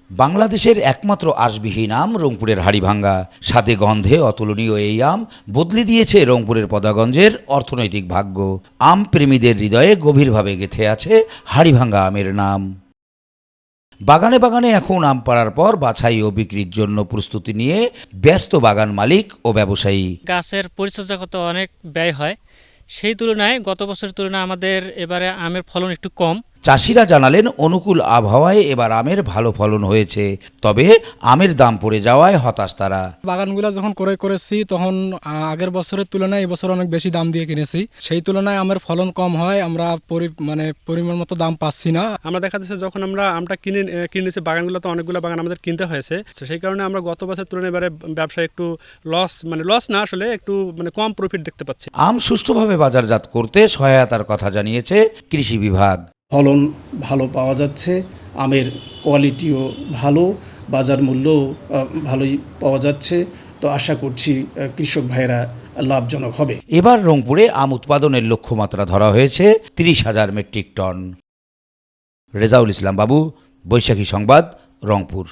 বাংলাদেশের একমাত্র আঁশবিহীন আম রংপুরের হাড়িভাঙ্গা। স্বাদে গন্ধে অতুলনীয় এই আম বদলে দিয়েছে রংপুরের পদাগঞ্জের অর্থনৈতিক ভাগ্য। আম প্রেমীদের হৃদয়ে গভীরভাবে গেঁথে আছে হাড়িভাঙ্গা আমের নাম। বাগানে বাগানে এখন আম পাড়ার পর বাছাই ও বিক্রির জন্য প্রস্তুতি নিয়ে ব্যস্ত বাগান মালিক ও ব্যবসায়ী। গাছের পরিচর্যা করতে অনেক ব্যয় হয়, সেই তুলনায় গত বছরের তুলনায় আমাদের এবারে আমের ফলন একটু কম। চাষিরা জানালেন অনুকূল আবহাওয়ায় এবার আমের ভালো ফলন হয়েছে, তবে আমের দাম পড়ে যাওয়ায় হতাশ তারা। বাগানগুলো যখন করেছি তখন আগের বছরের তুলনায় এবছর অনেক বেশি দাম দিয়ে কিনেছি, সেই তুলনায় আমের ফলন কম হয়, আমরা পরিমাণ মতো দাম পাচ্ছি না। আমরা দেখা যাচ্ছে যখন আমরা আমটা কিনেছি বাগানগুলোতে অনেকগুলো বাগান আমাদের কিনতে হয়েছে, সেই কারণে আমরা গত বছরের তুলনায় এবারে ব্যবসায় একটু লস না আসলে একটু কম প্রফিট দেখতে পাচ্ছি। আম সুষ্ঠুভাবে বাজারজাত করতে সহায়তার কথা জানিয়েছে কৃষি বিভাগ। ফলন ভালো পাওয়া যাচ্ছে, আমের কোয়ালিটিও ভালো, বাজার মূল্যও ভালোই পাওয়া যাচ্ছে। তো আশা করছি কৃষক ভাইয়েরা লাভজনক হবে। এবার রংপুরে আম উৎপাদনের লক্ষ্যমাত্রা ধরা হয়েছে 30,000 মেট্রিক টন। রেজাউল ইসলাম বাবু, বৈশাখী সংবাদ, রংপুর।